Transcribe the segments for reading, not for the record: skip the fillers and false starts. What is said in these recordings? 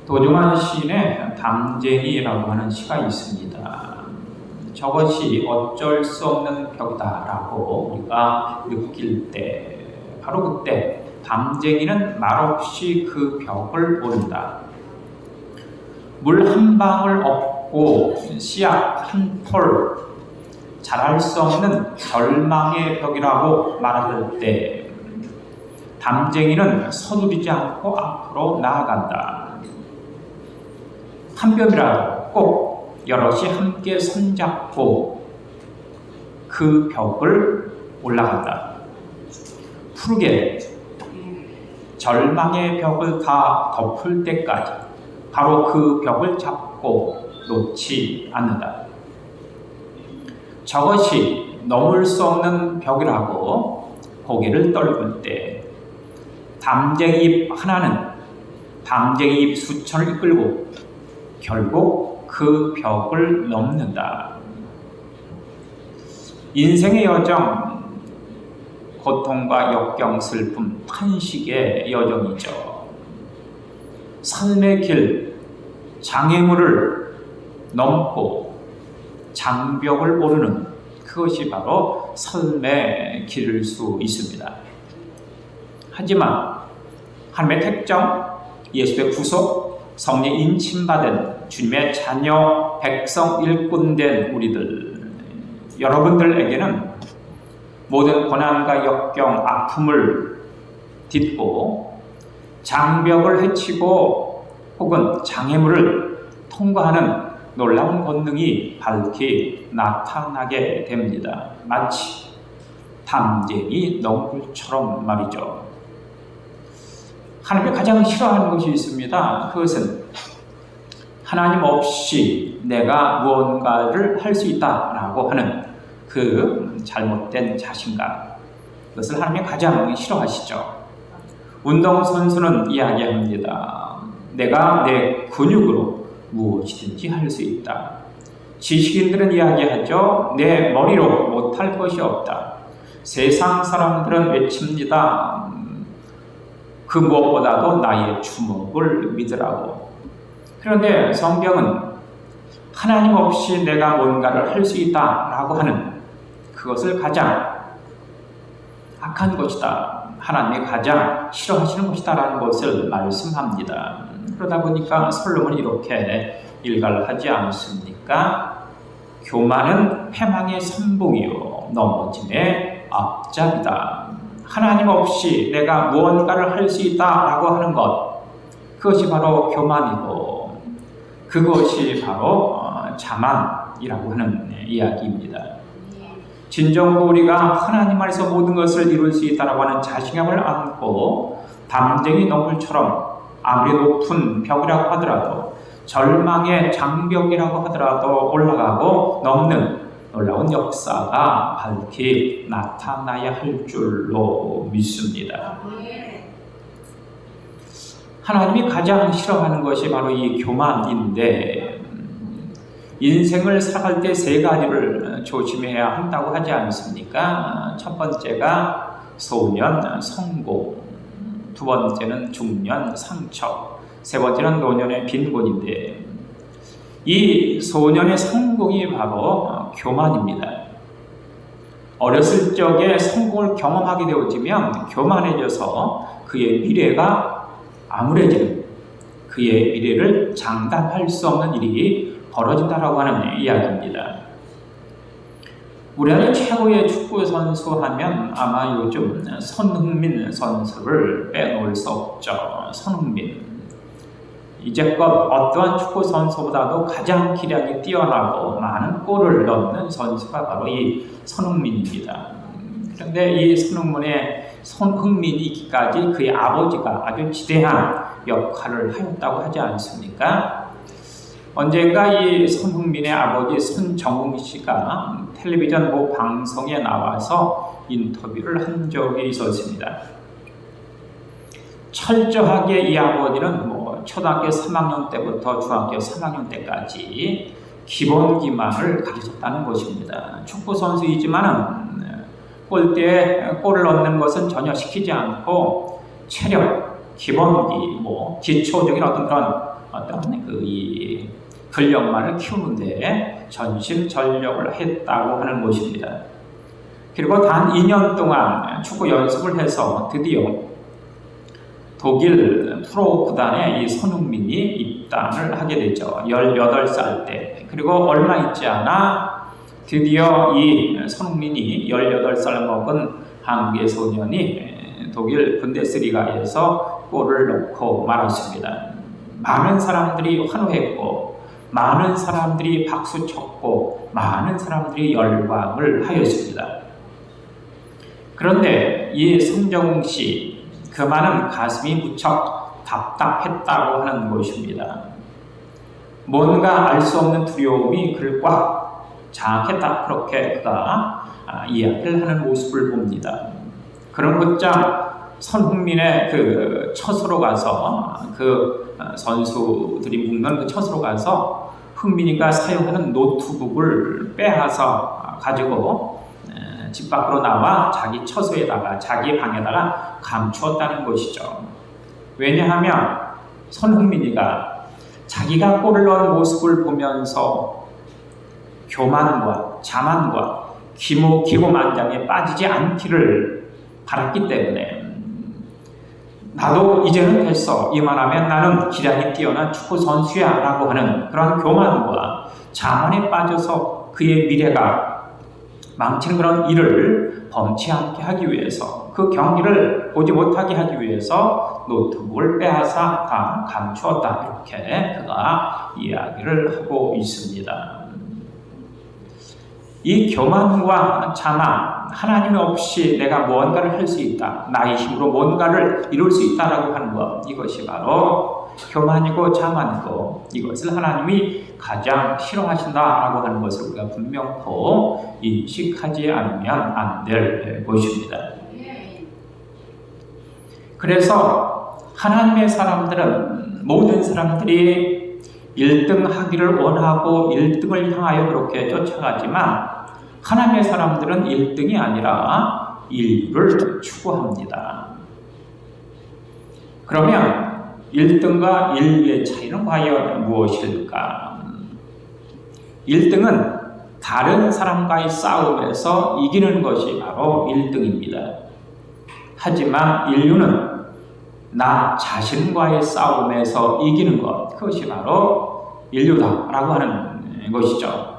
도종환 시인의 담쟁이라고 하는 시가 있습니다. 저것이 어쩔 수 없는 벽이다라고 우리가 느낄 때, 바로 그때 담쟁이는 말없이 그 벽을 오른다. 물 한 방울 없고 씨앗 한 톨 자랄 수 없는 절망의 벽이라고 말할 때 담쟁이는 서두르지 않고 앞으로 나아간다. 한 뼘이라도 꼭 여럿이 함께 손잡고 그 벽을 올라간다. 푸르게 절망의 벽을 다 덮을 때까지 바로 그 벽을 잡고 놓지 않는다. 저것이 넘을 수 없는 벽이라고 고개를 떨굴 때 담쟁이 하나는 담쟁이 수천을 이끌고 결국 그 벽을 넘는다. 인생의 여정, 고통과 역경, 슬픔, 탄식의 여정이죠. 삶의 길, 장애물을 넘고 장벽을 오르는 그것이 바로 삶의 길일 수 있습니다. 하지만 하나님의 택정, 예수의 구속, 성령 인침받은 주님의 자녀, 백성, 일꾼된 우리들, 여러분들에게는 모든 고난과 역경, 아픔을 딛고 장벽을 헤치고 혹은 장애물을 통과하는 놀라운 권능이 밝히 나타나게 됩니다. 마치 담쟁이 너울처럼 말이죠. 하나님이 가장 싫어하는 것이 있습니다. 그것은 하나님 없이 내가 무언가를 할 수 있다라고 하는 그 잘못된 자신감, 그것을 하나님이 가장 싫어하시죠. 운동선수는 이야기합니다. 내가 내 근육으로 무엇이든지 할 수 있다. 지식인들은 이야기하죠. 내 머리로 못할 것이 없다. 세상 사람들은 외칩니다. 그 무엇보다도 나의 주먹을 믿으라고. 그런데 성경은 하나님 없이 내가 뭔가를 할 수 있다라고 하는 그것을 가장 악한 것이다. 하나님이 가장 싫어하시는 것이다라는 것을 말씀합니다. 그러다 보니까 솔로몬이 이렇게 일갈을 하지 않습니까? 교만은 패망의 선봉이요 넘어짐의 앞잡이다. 하나님 없이 내가 무언가를 할 수 있다라고 하는 것, 그것이 바로 교만이고 그것이 바로 자만이라고 하는 이야기입니다. 진정으로 우리가 하나님 안에서 모든 것을 이룰 수 있다라고 하는 자신감을 안고 담쟁이 너울처럼 아무리 높은 벽이라고 하더라도 절망의 장벽이라고 하더라도 올라가고 넘는 놀라운 역사가 밝히 나타나야 할 줄로 믿습니다. 하나님이 가장 싫어하는 것이 바로 이 교만인데, 인생을 살아갈 때 세 가지를 조심해야 한다고 하지 않습니까? 첫 번째가 소년, 성공, 두 번째는 중년, 상처, 세 번째는 노년의 빈곤인데, 이 소년의 성공이 바로 교만입니다. 어렸을 적에 성공을 경험하게 되어지면 교만해져서 그의 미래가 암울해지는, 그의 미래를 장담할 수 없는 일이 벌어진다라고 하는 이야기입니다. 우리나라 최고의 축구 선수 하면 아마 요즘 손흥민 선수를 빼놓을 수 없죠. 손흥민. 이제껏 어떠한 축구 선수보다도 가장 기량이 뛰어나고 많은 골을 넣는 선수가 바로 이 손흥민입니다. 그런데 이 손흥민이기까지 그의 아버지가 아주 지대한 역할을 하였다고 하지 않습니까? 언젠가 이 손흥민의 아버지 손정웅 씨가 텔레비전 모 방송에 나와서 인터뷰를 한 적이 있었습니다. 철저하게 이 아버지는 초등학교 3학년 때부터 중학교 3학년 때까지 기본 기만을 가르쳤다는 것입니다. 축구 선수이지만 골대에 골을 넣는 것은 전혀 시키지 않고 체력, 기본기, 기초적인 어떤 이 근력만을 키우는데 전심전력을 했다고 하는 것입니다. 그리고 단 2년 동안 축구 연습을 해서 드디어 독일 프로 구단에 이 손흥민이 입단을 하게 되죠. 18살 때. 그리고 얼마 있지 않아 드디어 이 손흥민이 18살 먹은 한국의 소년이 독일 분데스리가에서 골을 넣고 말았습니다. 많은 사람들이 환호했고, 많은 사람들이 박수 쳤고, 많은 사람들이 열광을 하였습니다. 그런데 이 손정웅 씨, 그만은 가슴이 무척 답답했다고 하는 것입니다. 뭔가 알 수 없는 두려움이 그를 꽉 장악했다, 그렇게 그가 이야기를 하는 모습을 봅니다. 그런 곧장 손흥민의 그 처소로 가서, 그 선수들이 묵는 그 처소로 가서 흥민이가 사용하는 노트북을 빼앗아 가지고 집 밖으로 나와 자기 처소에다가, 자기 방에다가 감추었다는 것이죠. 왜냐하면 손흥민이가 자기가 골을 넣은 모습을 보면서 교만과 자만과 기고만장에 빠지지 않기를 바랐기 때문에, 나도 이제는 됐어, 이만하면 나는 기량이 뛰어난 축구 선수야 라고 하는 그런 교만과 자만에 빠져서 그의 미래가 망치는 그런 일을 범치 않게 하기 위해서, 그 경기를 보지 못하게 하기 위해서 노트북을 빼앗아 다 감추었다, 이렇게 그가 이야기를 하고 있습니다. 이 교만과 자만, 하나님 없이 내가 무언가를 할 수 있다, 나의 힘으로 뭔가를 이룰 수 있다라고 하는 것, 이것이 바로 교만이고 자만이고, 이것을 하나님이 가장 싫어하신다라고 하는 것을 우리가 분명코 인식하지 않으면 안 될 것입니다. 그래서 하나님의 사람들은, 모든 사람들이 1등 하기를 원하고 1등을 향하여 그렇게 쫓아가지만, 하나님의 사람들은 1등이 아니라 인류를 추구합니다. 그러면 1등과 인류의 차이는 과연 무엇일까? 1등은 다른 사람과의 싸움에서 이기는 것이 바로 1등입니다. 하지만 인류는 나 자신과의 싸움에서 이기는 것, 그것이 바로 인류다라고 하는 것이죠.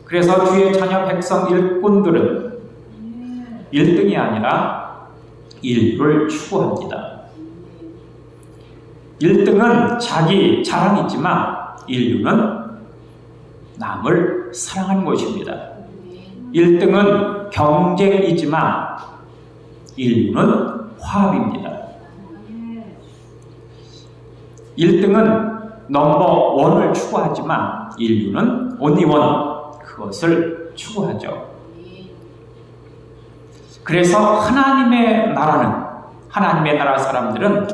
그래서 주의 자녀 백성 일꾼들은 1등이 아니라 인류를 추구합니다. 1등은 자기 자랑이지만 인류는 남을 사랑하는 것입니다. 1등은 경쟁이지만 인류는 화합입니다. 1등은 넘버 원을 추구하지만 인류는 only one, 그것을 추구하죠. 그래서 하나님의 나라는, 하나님의 나라 사람들은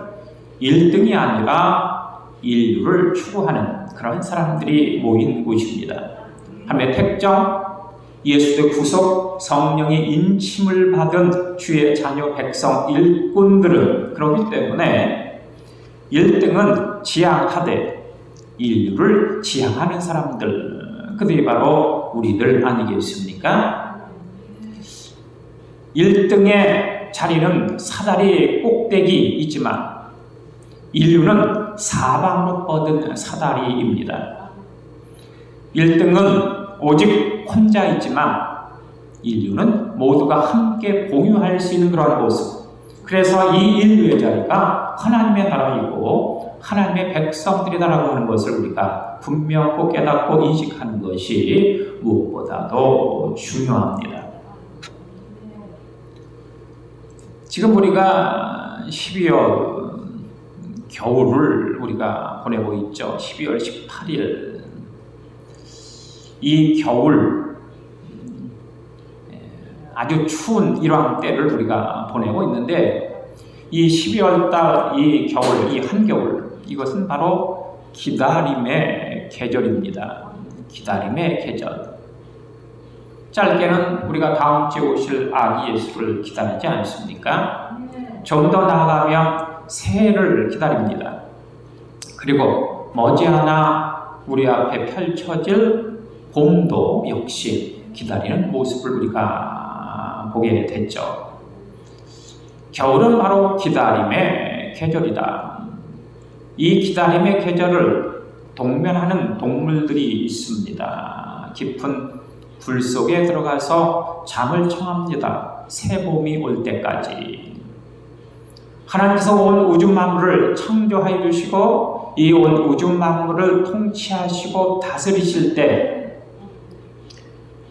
1등이 아니라 인류를 추구하는 그런 사람들이 모인 곳입니다. 하나님의 택정, 예수의 구속, 성령의 인침을 받은 주의 자녀 백성 일꾼들은 그렇기 때문에 1등은 지향하되 인류를 지향하는 사람들, 그들이 바로 우리들 아니겠습니까? 1등의 자리는 사다리 꼭대기이지만 인류는 사방으로 뻗은 사다리입니다. 1등은 오직 혼자이지만 인류는 모두가 함께 공유할 수 있는 그런 모습. 그래서 이 인류의 자리가 하나님의 나라이고 하나님의 백성들이다라고 하는 것을 우리가 분명하고 깨닫고 인식하는 것이 무엇보다도 중요합니다. 지금 우리가 12월 겨울을 우리가 보내고 있죠. 12월 18일 이 겨울, 아주 추운 일왕 때를 우리가 보내고 있는데, 이 12월 달 이 겨울, 이 한겨울, 이것은 바로 기다림의 계절입니다. 기다림의 계절. 짧게는 우리가 다음 주에 오실 아기 예수를 기다리지 않습니까? 좀 더 나아가면 새해를 기다립니다. 그리고 머지않아 우리 앞에 펼쳐질 봄도 역시 기다리는 모습을 우리가 보게 됐죠. 겨울은 바로 기다림의 계절이다. 이 기다림의 계절을 동면하는 동물들이 있습니다. 깊은 불 속에 들어가서 잠을 청합니다. 새봄이 올 때까지. 하나님께서 온 우주 만물을 창조하여 주시고 이 온 우주 만물을 통치하시고 다스리실 때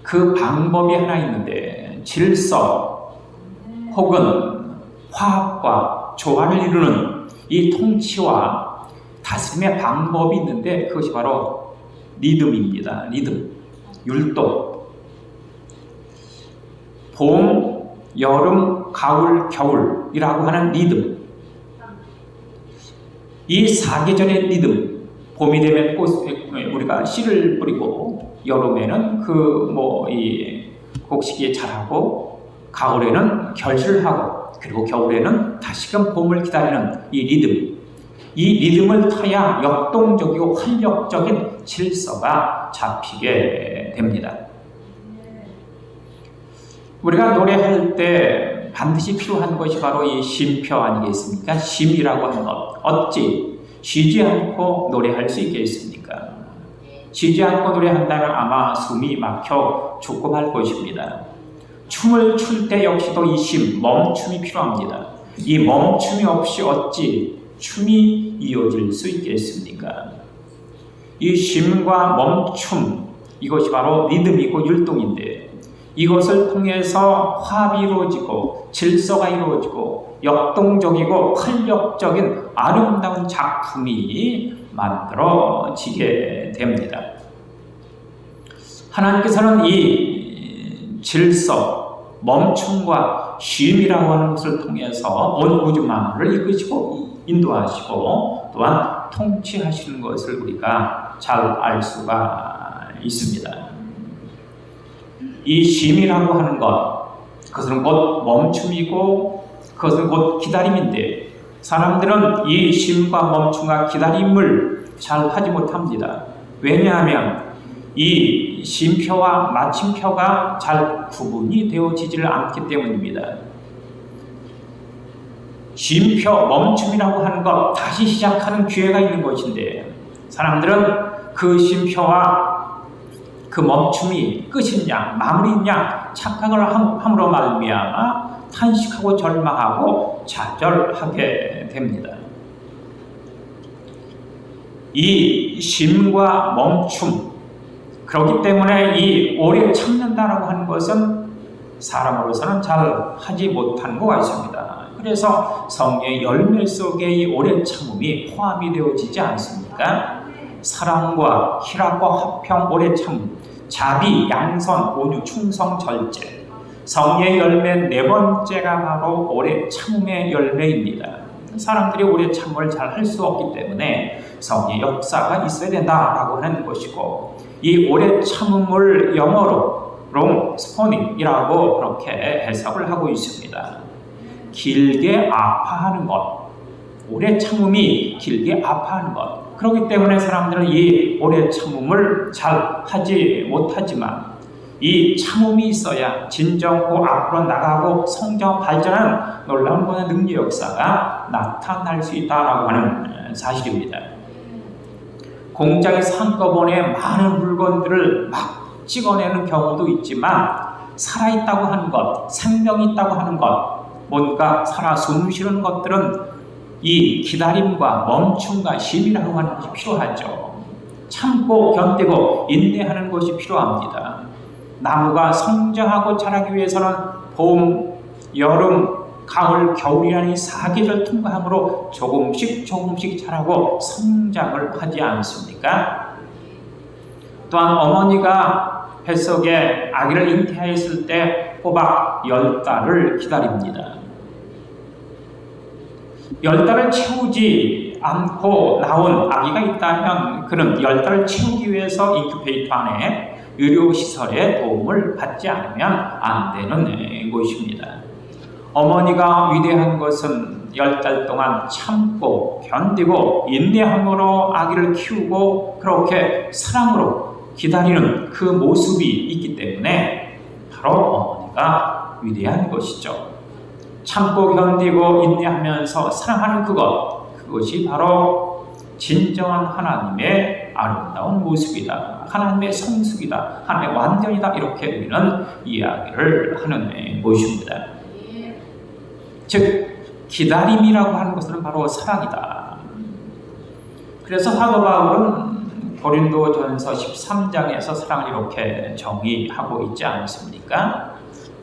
그 방법이 하나 있는데, 질서 혹은 화합과 조화를 이루는 이 통치와 다스림의 방법이 있는데, 그것이 바로 리듬입니다. 리듬, 율동. 봄, 여름, 가을, 겨울이라고 하는 리듬. 이 사계절의 리듬. 봄이 되면 우리가 씨를 뿌리고, 여름에는 이 곡식이 자라고, 가을에는 결실하고, 그리고 겨울에는 다시금 봄을 기다리는 이 리듬. 이 리듬을 타야 역동적이고 활력적인 질서가 잡히게 됩니다. 우리가 노래할 때 반드시 필요한 것이 바로 이 쉼표 아니겠습니까? 쉼이라고 하는 것. 어찌 쉬지 않고 노래할 수 있겠습니까? 쉬지 않고 노래한다면 아마 숨이 막혀 죽고 말 것입니다. 춤을 출 때 역시도 이 쉼, 멈춤이 필요합니다. 이 멈춤이 없이 어찌 춤이 이어질 수 있겠습니까? 이 쉼과 멈춤, 이것이 바로 리듬이고 율동인데, 이것을 통해서 화합이 이루어지고 질서가 이루어지고 역동적이고 활력적인 아름다운 작품이 만들어지게 됩니다. 하나님께서는 이 질서, 멈춤과 쉼이라고 하는 것을 통해서 온 우주 만물을 이끄시고 인도하시고 또한 통치하시는 것을 우리가 잘 알 수가 있습니다. 이 쉼이라고 하는 것, 그것은 곧 멈춤이고 그것은 곧 기다림인데, 사람들은 이 쉼과 멈춤과 기다림을 잘 하지 못합니다. 왜냐하면 이 쉼표와 마침표가 잘 구분이 되어지지를 않기 때문입니다. 쉼표, 멈춤이라고 하는 것, 다시 시작하는 기회가 있는 것인데, 사람들은 그 쉼표와 그 멈춤이 끝이냐 마무리냐 착각을 함으로 말미암아 탄식하고 절망하고 좌절하게 됩니다. 이 쉼과 멈춤, 그렇기 때문에 이 오래 참는다라고 하는 것은 사람으로서는 잘 하지 못하는 것 같습니다. 그래서 성경의 열매 속에 이 오래 참음이 포함이 되어지지 않습니까? 사랑과 희락과 화평, 오래 참음, 자비, 양선, 온유, 충성, 절제. 성의 열매 네 번째가 바로 오래 참음의 열매입니다. 사람들이 오래 참음을 잘 할 수 없기 때문에 성의 역사가 있어야 된다라고 하는 것이고, 이 오래 참음을 영어로 long spurning이라고 그렇게 해석을 하고 있습니다. 길게 아파하는 것, 오래 참음이 길게 아파하는 것. 그렇기 때문에 사람들은 이 오래 참음을 잘 하지 못하지만, 이 참음이 있어야 진정고 앞으로 나가고 성장 발전하는 놀라운 권한 능력 역사가 나타날 수 있다라고 하는 사실입니다. 공장에서 한꺼번에 많은 물건들을 막 찍어내는 경우도 있지만, 살아있다고 하는 것, 생명이 있다고 하는 것, 뭔가 살아 숨쉬는 것들은 이 기다림과 멈춤과 쉼이라고 하는 것이 필요하죠. 참고 견디고 인내하는 것이 필요합니다. 나무가 성장하고 자라기 위해서는 봄, 여름, 가을, 겨울이라는 이 사계절 통과함으로 조금씩 자라고 성장을 하지 않습니까? 또한 어머니가 뱃속에 아기를 잉태하였을 때 꼬박 10달을 기다립니다. 10달을 채우지 않고 나온 아기가 있다면 그는 10달을 채우기 위해서 인큐베이터 안에 의료시설의 도움을 받지 않으면 안 되는 것입니다. 어머니가 위대한 것은 10달 동안 참고 견디고 인내함으로 아기를 키우고 그렇게 사랑으로 기다리는 그 모습이 있기 때문에 바로 어머니가 위대한 것이죠. 참고 견디고 인내하면서 사랑하는 그것이 바로 진정한 하나님의 아름다운 모습이다. 하나님의 성숙이다. 하나님의 완전이다. 이렇게 우리는 이야기를 하는 것입니다. 즉 기다림이라고 하는 것은 바로 사랑이다. 그래서 사도 바울은 고린도전서 13장에서 사랑을 이렇게 정의하고 있지 않습니까?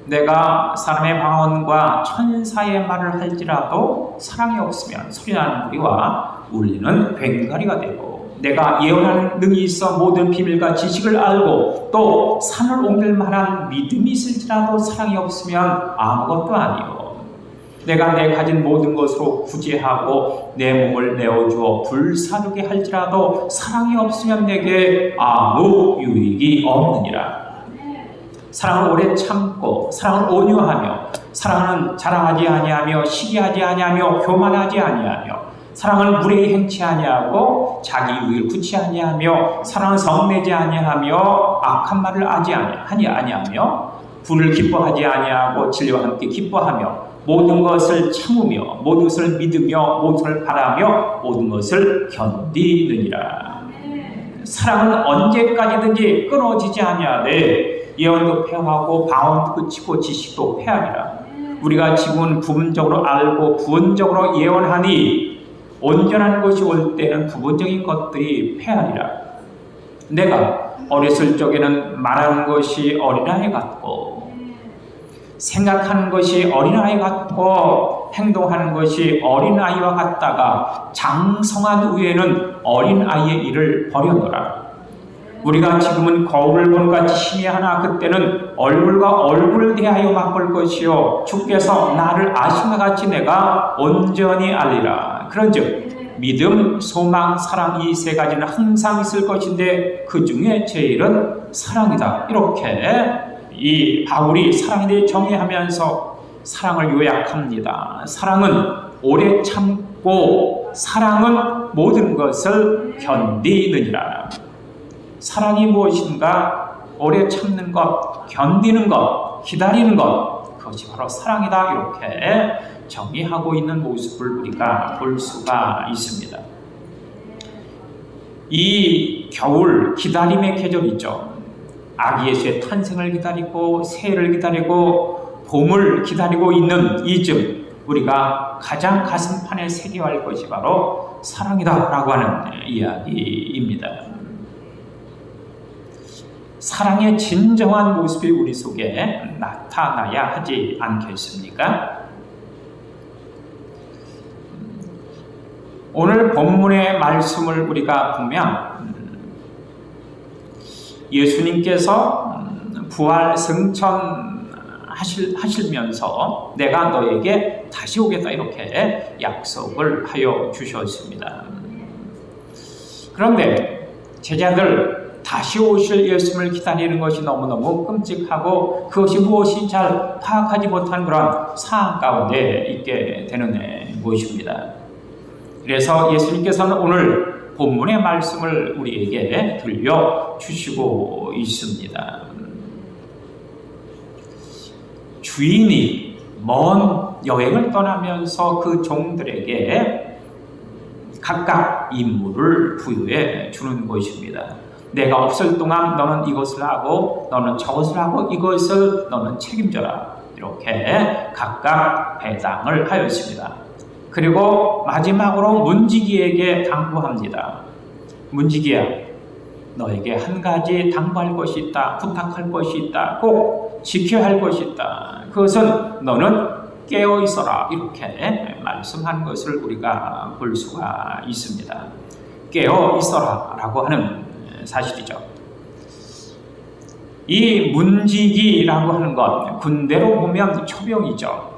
내가 사람의 방언과 천사의 말을 할지라도 사랑이 없으면 소리나는 무리와 울리는 괭가리가 되고, 내가 예언하는 능이 있어 모든 비밀과 지식을 알고 또 산을 옮길 만한 믿음이 있을지라도 사랑이 없으면 아무것도 아니요. 내가 내 가진 모든 것으로 구제하고 내 몸을 내어주어 불사르게 할지라도 사랑이 없으면 내게 아무 유익이 없느니라. 사랑을 오래 참고 사랑을 온유하며 사랑은 자랑하지 아니하며 시기하지 아니하며 교만하지 아니하며 사랑은 무례히 행치 아니하고 자기 유익을 구치 아니하며 사랑은 성내지 아니하며 악한 말을 하지 아니하며 불을 기뻐하지 아니하고 진리와 함께 기뻐하며 모든 것을 참으며 모든 것을 믿으며 모든 것을 바라며 모든 것을 견디느니라. 사랑은 언제까지든지 끊어지지 아니하되 예언도 패하고 방언도 그치고 지식도 패하리라. 우리가 지금은 부분적으로 알고 부분적으로 예언하니 온전한 것이 올 때는 부분적인 것들이 패하리라. 내가 어렸을 적에는 말하는 것이 어린아이 같고 생각하는 것이 어린아이 같고 행동하는 것이 어린아이와 같다가 장성한 후에는 어린아이의 일을 버렸노라. 우리가 지금은 거울을 본 같이 희미하나 그때는 얼굴과 얼굴을 대하여 맛볼 것이요 주께서 나를 아심과 같이 내가 온전히 알리라. 그런즉 믿음, 소망, 사랑 이 세 가지는 항상 있을 것인데 그 중에 제일은 사랑이다. 이렇게 이 바울이 사랑에 대해 정의하면서 사랑을 요약합니다. 사랑은 오래 참고 사랑은 모든 것을 견디느니라. 사랑이 무엇인가? 오래 참는 것, 견디는 것, 기다리는 것, 그것이 바로 사랑이다. 이렇게 정의하고 있는 모습을 우리가 볼 수가 있습니다. 이 겨울 기다림의 계절이죠. 아기 예수의 탄생을 기다리고 새해를 기다리고 봄을 기다리고 있는 이쯤 우리가 가장 가슴판에 새겨야 할 것이 바로 사랑이다라고 하는 이야기입니다. 사랑의 진정한 모습이 우리 속에 나타나야 하지 않겠습니까? 오늘 본문의 말씀을 우리가 보면 예수님께서 부활 승천하시면서 내가 너에게 다시 오겠다 이렇게 약속을 하여 주셨습니다. 그런데 제자들 다시 오실 예수님을 기다리는 것이 너무너무 끔찍하고 그것이 무엇이 잘 파악하지 못한 그런 상황 가운데 있게 되는 것입니다. 그래서 예수님께서는 오늘 본문의 말씀을 우리에게 들려주시고 있습니다. 주인이 먼 여행을 떠나면서 그 종들에게 각각 임무를 부여해 주는 것입니다. 내가 없을 동안 너는 이것을 하고 너는 저것을 하고 이것을 너는 책임져라. 이렇게 각각 배당을 하였습니다. 그리고 마지막으로 문지기에게 당부합니다. 문지기야, 너에게 한 가지 당부할 것이 있다. 부탁할 것이 있다. 꼭 지켜야 할 것이 있다. 그것은 너는 깨어 있어라. 이렇게 말씀한 것을 우리가 볼 수가 있습니다. 깨어 있어라 라고 하는 사실이죠. 이 문지기라고 하는 것, 군대로 보면 초병이죠.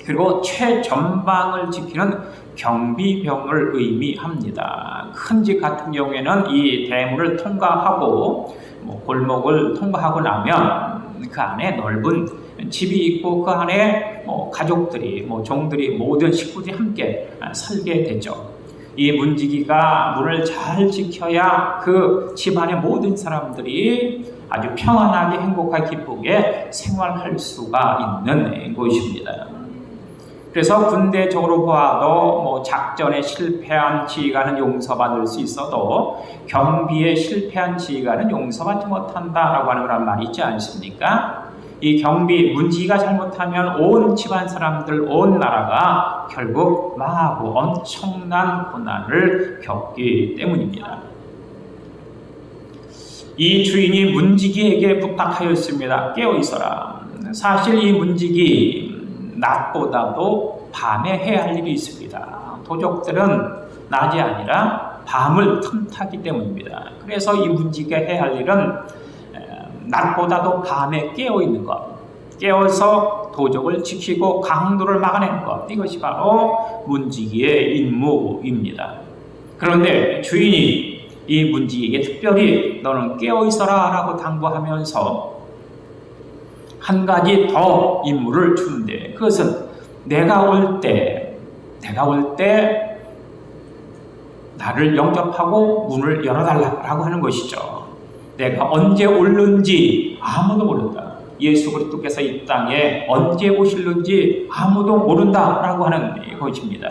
그리고 최전방을 지키는 경비병을 의미합니다. 큰 집 같은 경우에는 이 대문을 통과하고 골목을 통과하고 나면 그 안에 넓은 집이 있고 그 안에 가족들이, 종들이, 모든 식구들이 함께 살게 되죠. 이 문지기가 문을 잘 지켜야 그 집안의 모든 사람들이 아주 평안하게 행복하게 기쁘게 생활할 수가 있는 곳입니다. 그래서 군대적으로 보아도 작전에 실패한 지휘관은 용서받을 수 있어도 경비에 실패한 지휘관은 용서받지 못한다라고 하는 그런 말이 있지 않습니까? 이 경비, 문지기가 잘못하면 온 집안 사람들, 온 나라가 결국 망하고 엄청난 고난을 겪기 때문입니다. 이 주인이 문지기에게 부탁하였습니다. 깨어 있어라. 사실 이 문지기 낮보다도 밤에 해야 할 일이 있습니다. 도적들은 낮이 아니라 밤을 틈타기 때문입니다. 그래서 이 문지기가 해야 할 일은 낮보다도 밤에 깨어 있는 것, 깨어서 도적을 지키고 강도를 막아내는 것, 이것이 바로 문지기의 임무입니다. 그런데 주인이 이 문지기에게 특별히 너는 깨어 있어라 라고 당부하면서 한 가지 더 임무를 주는데, 그것은 내가 올 때 나를 영접하고 문을 열어달라고 하는 것이죠. 내가 언제 올는지 아무도 모른다. 예수 그리스도께서 이 땅에 언제 오실는지 아무도 모른다라고 하는 것입니다.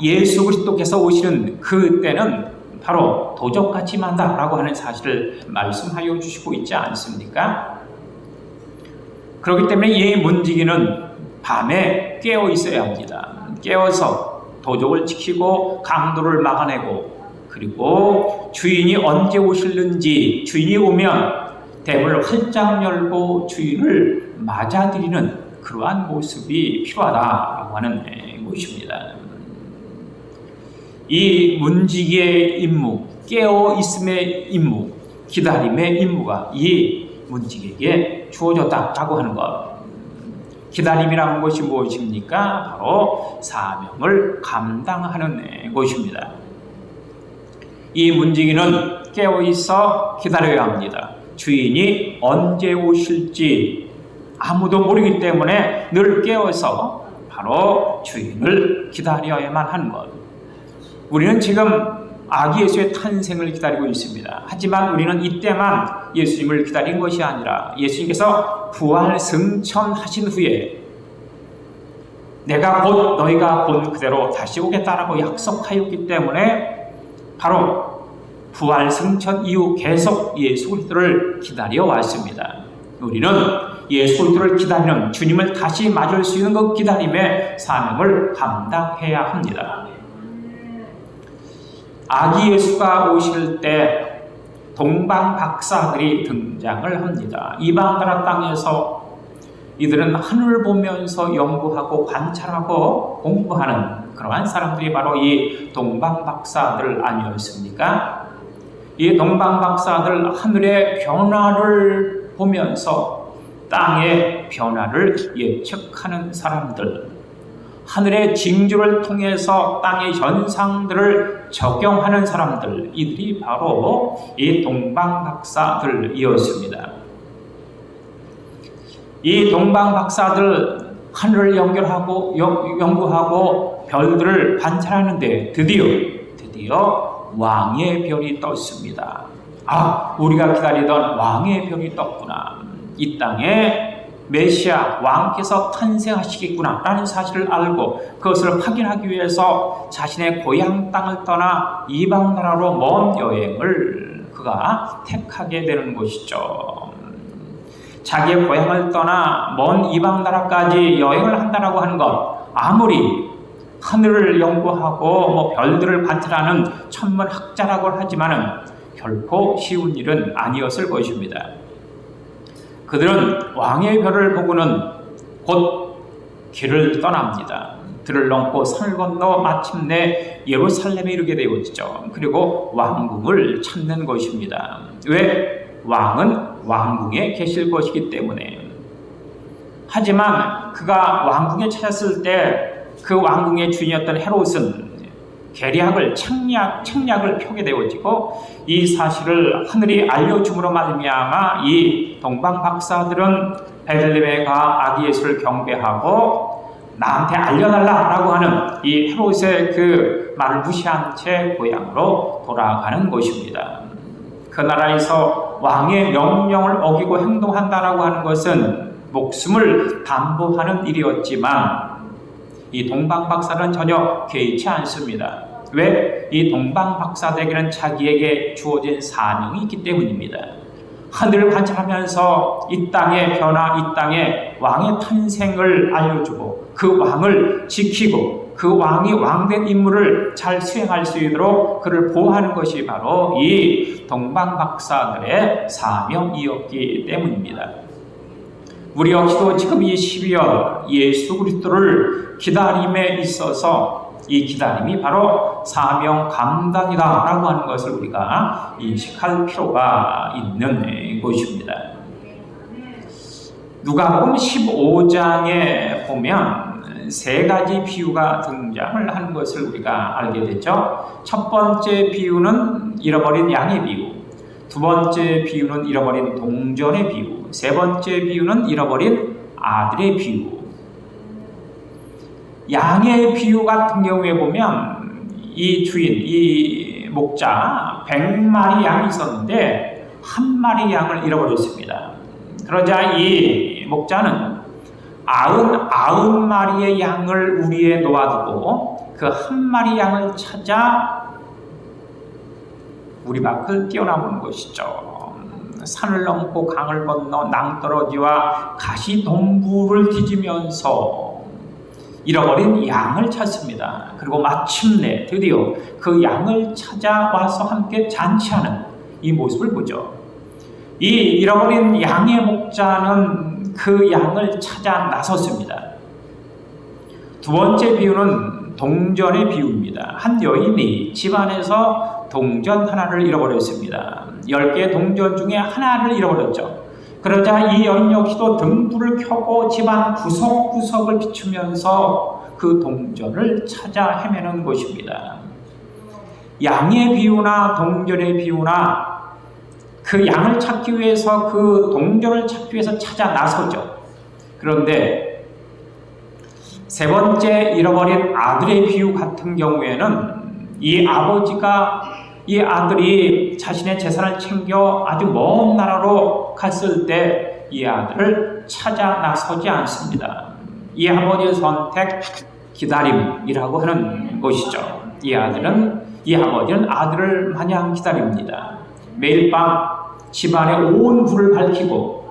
예수 그리스도께서 오시는 그 때는 바로 도적같이 만다라고 하는 사실을 말씀하여 주시고 있지 않습니까? 그렇기 때문에 이 문지기는 밤에 깨어 있어야 합니다. 깨어서 도적을 지키고 강도를 막아내고, 그리고 주인이 언제 오실는지, 주인이 오면 대문을 활짝 열고 주인을 맞아들이는 그러한 모습이 필요하다라고 하는 것입니다. 이 문지기의 임무, 깨어있음의 임무, 기다림의 임무가 이 문지기에게 주어졌다라고 하는 것. 기다림이라는 것이 무엇입니까? 바로 사명을 감당하는 것입니다. 이 문지기는 깨어있어 기다려야 합니다. 주인이 언제 오실지 아무도 모르기 때문에 늘 깨어서 바로 주인을 기다려야만 하는 것. 우리는 지금 아기 예수의 탄생을 기다리고 있습니다. 하지만 우리는 이때만 예수님을 기다린 것이 아니라 예수님께서 부활 승천하신 후에 너희가 본 그대로 다시 오겠다라고 약속하였기 때문에 바로 부활 승천 이후 계속 예수 그리스도를 기다려 왔습니다. 우리는 예수 그리스도를 기다리는, 주님을 다시 맞을 수 있는 그 기다림의 사명을 감당해야 합니다. 아기 예수가 오실 때 동방 박사들이 등장을 합니다. 이방 나라 땅에서 이들은 하늘을 보면서 연구하고 관찰하고 공부하는 그러한 사람들이 바로 이 동방 박사들 아니었습니까? 이 동방 박사들, 하늘의 변화를 보면서 땅의 변화를 예측하는 사람들, 하늘의 징조를 통해서 땅의 현상들을 적용하는 사람들, 이들이 바로 이 동방 박사들이었습니다. 이 동방 박사들 하늘을 연구하고 별들을 관찰하는데 드디어 왕의 별이 떴습니다. 우리가 기다리던 왕의 별이 떴구나. 이 땅에 메시아 왕께서 탄생하시겠구나 라는 사실을 알고 그것을 확인하기 위해서 자신의 고향 땅을 떠나 이방 나라로 먼 여행을 그가 택하게 되는 것이죠. 자기의 고향을 떠나 먼 이방 나라까지 여행을 한다라고 하는 것, 아무리 하늘을 연구하고 별들을 관찰하는 천문학자라고 하지만은 결코 쉬운 일은 아니었을 것입니다. 그들은 왕의 별을 보고는 곧 길을 떠납니다. 들을 넘고 산을 건너 마침내 예루살렘에 이르게 되었죠. 그리고 왕궁을 찾는 것입니다. 왜? 왕은 왕궁에 계실 것이기 때문에. 하지만 그가 왕궁에 찾았을 때 그 왕궁의 주인이었던 헤롯은 계략을 책략을 펴게 되어지고 이 사실을 하늘이 알려줌으로 말미암아 이 동방 박사들은 베들레헴에 가 아기 예수를 경배하고 나한테 알려달라라고 하는 이 헤롯의 그 말을 무시한 채 고향으로 돌아가는 것입니다. 그 나라에서 왕의 명령을 어기고 행동한다라고 하는 것은 목숨을 담보하는 일이었지만 이 동방 박사는 전혀 개의치 않습니다. 왜? 이 동방 박사들에게는 자기에게 주어진 사명이 있기 때문입니다. 하늘을 관찰하면서 이 땅의 변화, 이 땅의 왕의 탄생을 알려주고 그 왕을 지키고 그 왕이 왕된 임무를 잘 수행할 수 있도록 그를 보호하는 것이 바로 이 동방 박사들의 사명이었기 때문입니다. 우리 역시도 지금 이 12월 예수 그리스도를 기다림에 있어서 이 기다림이 바로 사명 감당이다 라고 하는 것을 우리가 인식할 필요가 있는 것입니다. 누가복음 15장에 보면 세 가지 비유가 등장을 하는 것을 우리가 알게 되죠. 첫 번째 비유는 잃어버린 양의 비유, 두 번째 비유는 잃어버린 동전의 비유, 세 번째 비유는 잃어버린 아들의 비유. 양의 비유 같은 경우에 보면 이 주인, 이 목자 100마리 양이 있었는데 한 마리 양을 잃어버렸습니다. 그러자 이 목자는 99마리의 양을 우리에 놓아두고 그 한 마리 양을 찾아 우리 밖을 뛰어나보는 것이죠. 산을 넘고 강을 건너 낭떠러지와 가시동굴을 뒤지면서 잃어버린 양을 찾습니다. 그리고 마침내 드디어 그 양을 찾아와서 함께 잔치하는 이 모습을 보죠. 이 잃어버린 양의 목자는 그 양을 찾아 나섰습니다. 두 번째 비유는 동전의 비유입니다. 한 여인이 집안에서 동전 하나를 잃어버렸습니다. 10개의 동전 중에 하나를 잃어버렸죠. 그러자 이 여인 역시도 등불을 켜고 집안 구석구석을 비추면서 그 동전을 찾아 헤매는 것입니다. 양의 비유나 동전의 비유나 그 양을 찾기 위해서 그 동전을 찾기 위해서 찾아 나서죠. 그런데 세 번째 잃어버린 아들의 비유 같은 경우에는 이 아버지가 이 아들이 자신의 재산을 챙겨 아주 먼 나라로 갔을 때 이 아들을 찾아 나서지 않습니다. 이 아버지의 선택, 기다림이라고 하는 것이죠. 이 아버지는 아들을 마냥 기다립니다. 매일 밤 집안에 온 불을 밝히고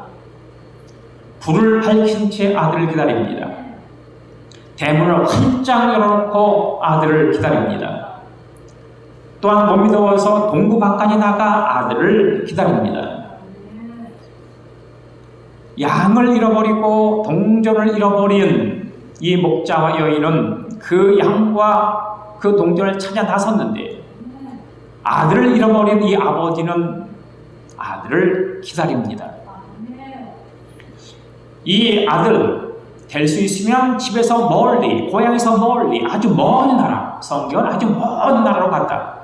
불을 밝힌 채 아들을 기다립니다. 대문을 활짝 열어놓고 아들을 기다립니다. 또한 몸이 더워서 동구 밖까지 나가 아들을 기다립니다. 양을 잃어버리고 동전을 잃어버린 이 목자와 여인은 그 양과 그 동전을 찾아 나섰는데 아들을 잃어버린 이 아버지는 아들을 기다립니다. 이 아들 될 수 있으면 집에서 멀리, 고향에서 멀리, 아주 먼 나라, 성경은 아주 먼 나라로 갔다.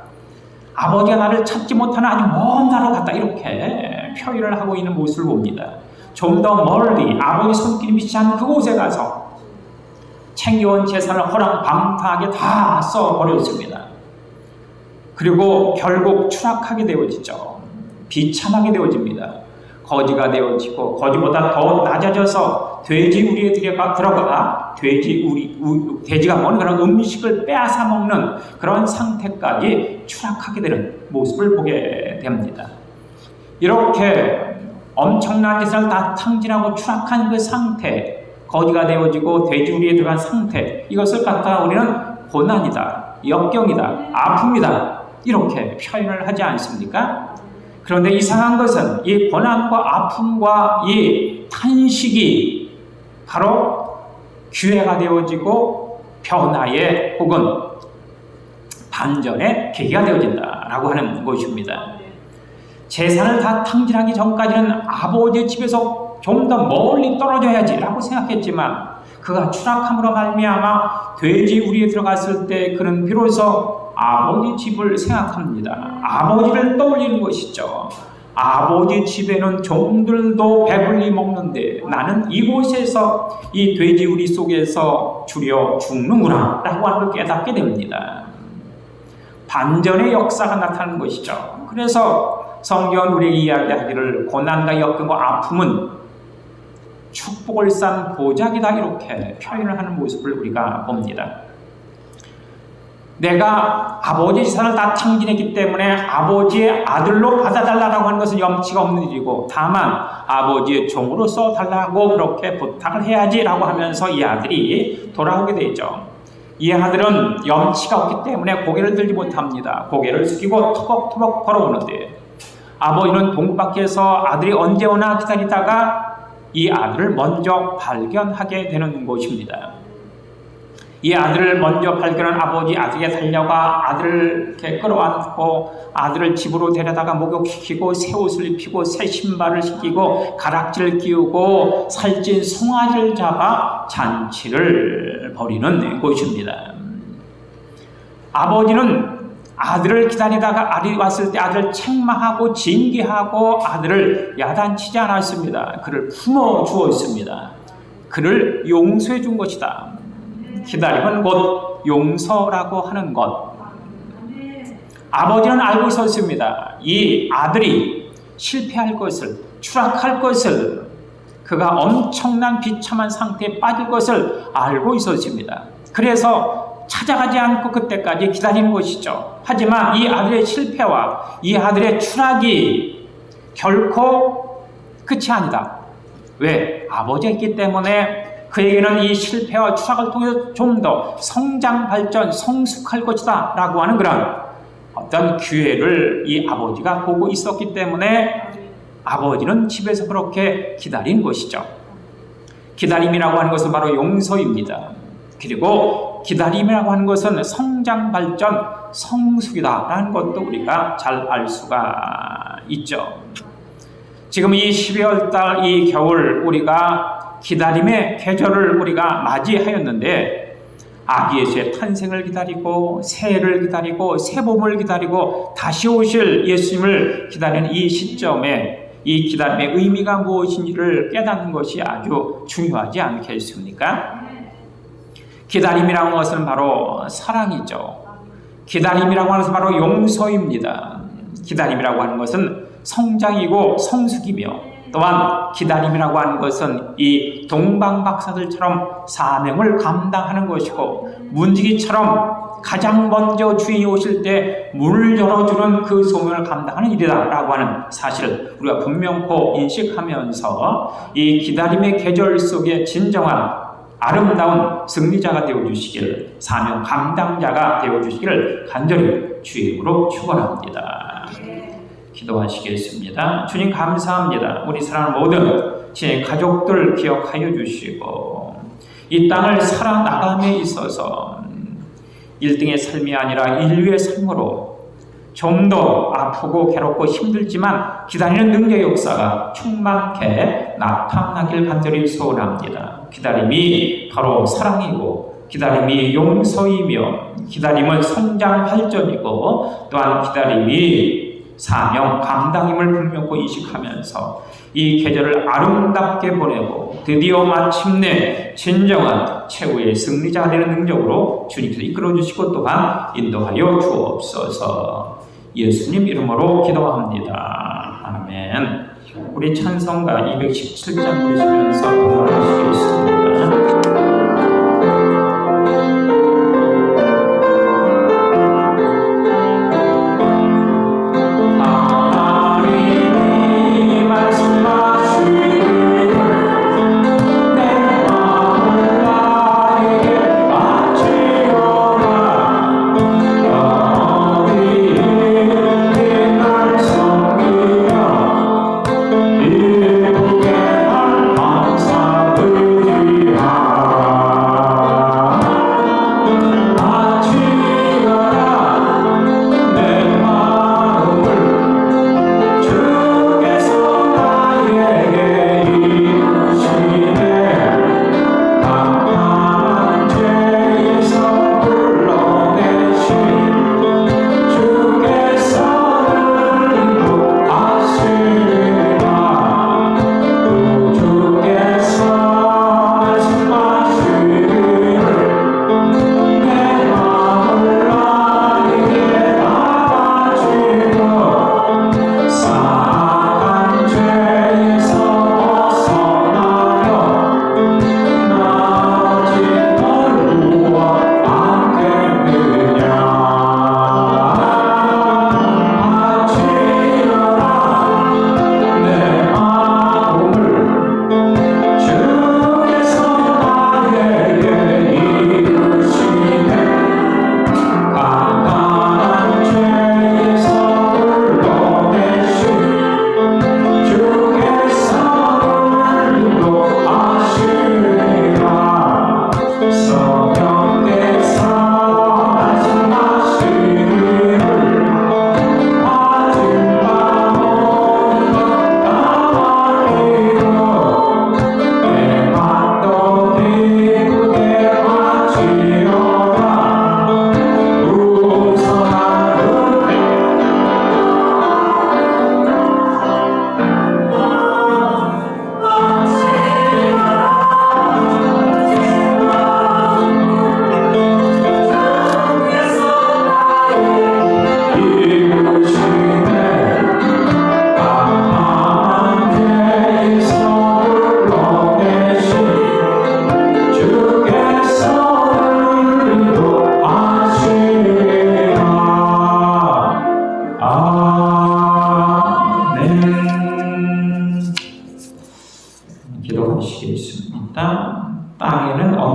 아버지가 나를 찾지 못하는 아주 먼 나라로 갔다. 이렇게 표현을 하고 있는 모습을 봅니다. 좀 더 멀리 아버지 손길이 미치지 않는 그곳에 가서 챙겨온 재산을 허랑방탕하게 다 써버렸습니다. 그리고 결국 추락하게 되어지죠. 비참하게 되어집니다. 거지가 되어지고 거지보다 더 낮아져서 돼지 우리에 들어가 돼지가 먹는 그런 음식을 빼앗아 먹는 그런 상태까지 추락하게 되는 모습을 보게 됩니다. 이렇게 엄청난 짓을 다 탕진하고 추락한 그 상태, 거지가 되어지고 돼지 우리에 들어간 상태, 이것을 갖다가 우리는 고난이다, 역경이다, 아픔이다 이렇게 표현을 하지 않습니까? 그런데 이상한 것은 이 고난과 아픔과 이 탄식이 바로 기회가 되어지고 변화의 혹은 반전의 계기가 되어진다라고 하는 것입니다. 재산을 다 탕진하기 전까지는 아버지의 집에서 좀 더 멀리 떨어져야지라고 생각했지만 그가 추락함으로 말미암아 돼지 우리에 들어갔을 때 그는 비로소 아버지 집을 생각합니다. 아버지를 떠올리는 것이죠. 아버지 집에는 종들도 배불리 먹는데 나는 이곳에서 이 돼지우리 속에서 주려 죽는구나 라고 하는 걸 깨닫게 됩니다. 반전의 역사가 나타나는 것이죠. 그래서 성경은 우리에게 이야기하기를 고난과 역경과 아픔은 축복을 싼 보약이다 이렇게 표현을 하는 모습을 우리가 봅니다. 내가 아버지 재산을 다 탕진했기 때문에 아버지의 아들로 받아달라고 하는 것은 염치가 없는 일이고 다만 아버지의 종으로서 달라고 그렇게 부탁을 해야지라고 하면서 이 아들이 돌아오게 되죠. 이 아들은 염치가 없기 때문에 고개를 들지 못합니다. 고개를 숙이고 터벅터벅 걸어오는데 아버지는 동밖에서 아들이 언제 오나 기다리다가 이 아들을 먼저 발견하게 되는 것입니다. 이 아들을 먼저 발견한 아버지 아들에게 달려가 아들을 이렇게 끌어안고 아들을 집으로 데려다가 목욕시키고 새 옷을 입히고 새 신발을 신기고 가락지를 끼우고 살찐 송아지를 잡아 잔치를 벌이는 것입니다. 아버지는 아들을 기다리다가 아들이 왔을 때 아들을 책망하고 징계하고 아들을 야단치지 않았습니다. 그를 품어주었습니다. 그를 용서해 준 것이다. 기다림은 곧 용서라고 하는 것. 아버지는 알고 있었습니다. 이 아들이 실패할 것을, 추락할 것을, 그가 엄청난 비참한 상태에 빠질 것을 알고 있었습니다. 그래서 찾아가지 않고 그때까지 기다리는 것이죠. 하지만 이 아들의 실패와 이 아들의 추락이 결코 끝이 아니다. 왜? 아버지가 있기 때문에 그에게는 이 실패와 추락을 통해서 좀 더 성장, 발전, 성숙할 것이다 라고 하는 그런 어떤 기회를 이 아버지가 보고 있었기 때문에 아버지는 집에서 그렇게 기다린 것이죠. 기다림이라고 하는 것은 바로 용서입니다. 그리고 기다림이라고 하는 것은 성장, 발전, 성숙이다 라는 것도 우리가 잘 알 수가 있죠. 지금 이 12월 달 이 겨울 우리가 기다림의 계절을 우리가 맞이하였는데 아기 예수의 탄생을 기다리고 새해를 기다리고 새봄을 기다리고 다시 오실 예수님을 기다리는 이 시점에 이 기다림의 의미가 무엇인지를 깨닫는 것이 아주 중요하지 않겠습니까? 기다림이라는 것은 바로 사랑이죠. 기다림이라고 하는 것은 바로 용서입니다. 기다림이라고 하는 것은 성장이고 성숙이며 또한 기다림이라고 하는 것은 이 동방박사들처럼 사명을 감당하는 것이고 문지기처럼 가장 먼저 주인이 오실 때 문을 열어주는 그 소명을 감당하는 일이다라고 하는 사실을 우리가 분명코 인식하면서 이 기다림의 계절 속에 진정한 아름다운 승리자가 되어주시기를 사명 감당자가 되어주시기를 간절히 주의 이름으로 축원합니다. 기도하시겠습니다. 주님 감사합니다. 우리 사랑하는 모든 제 가족들 기억하여 주시고 이 땅을 살아나감에 있어서 1등의 삶이 아니라 인류의 삶으로 좀 더 아프고 괴롭고 힘들지만 기다리는 능력의 역사가 충만케 나타나길 간절히 소원합니다. 기다림이 바로 사랑이고 기다림이 용서이며 기다림은 성장 발전이고 또한 기다림이 사명, 감당임을 분명히 인식하면서 이 계절을 아름답게 보내고 드디어 마침내 진정한 최후의 승리자가 되는 능력으로 주님께서 이끌어주시고 또한 인도하여 주옵소서. 예수님 이름으로 기도합니다. 아멘. 우리 찬송가 217장 부르시면서 기도하시겠습니다. 감사드리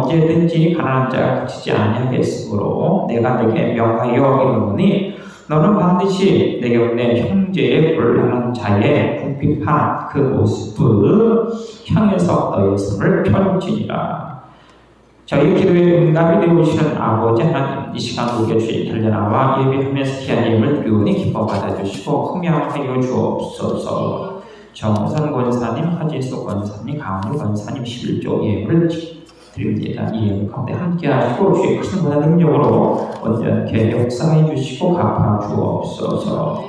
언제든지 가난한 자가 그치지 아니하겠으므로 내가 네게 명하여 이르노니 너는 반드시 내 곁에 형제의 곤란한 자의 궁핍한 그 모습을 향해서 너의 손을 펼치니라. 저희 기도에 응답이 되오시는 아버지 하나님, 이 시간 우리의 주의 달려나와 예배하면서 귀한 예물 드리오니 기뻐 받아주시고 흠양하여 주옵소서. 정선 권사님, 하지수 권사님, 강훈 권사님 11조 예물을 드립니다. 이 예물 가운데 함께하시고 주의 크신 권한 능력으로 온전케 역사해 주시고 갚아 주옵소서.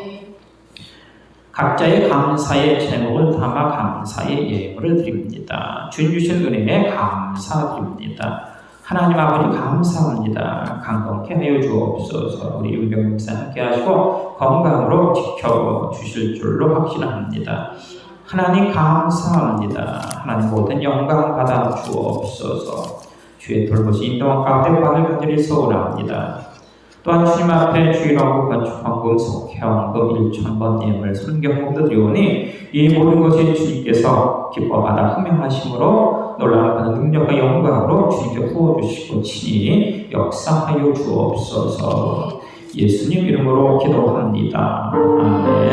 각자의 감사의 제목을 담아 감사의 예물을 드립니다. 주님 주신 은혜에 감사드립니다. 하나님 아버지 감사합니다. 강건케 하여 주옵소서. 우리 유경 목사 함께 하시고 건강으로 지켜주실 줄로 확신합니다. 하나님 감사합니다. 하나님 모든 영광 받아 주옵소서. 주의 돌보시 인도와 가운데 받을 간절히 소원합니다. 또한 주님 앞에 주일하고 건축헌금 속현금 1,000번 예물 순경금도 드리오니 이 모든 것이 주님께서 기뻐 받아 흠양하심으로 놀라운 능력과 영광으로 주님께 부어주시고 친히 역사하여 주옵소서. 예수님 이름으로 기도합니다. 아멘.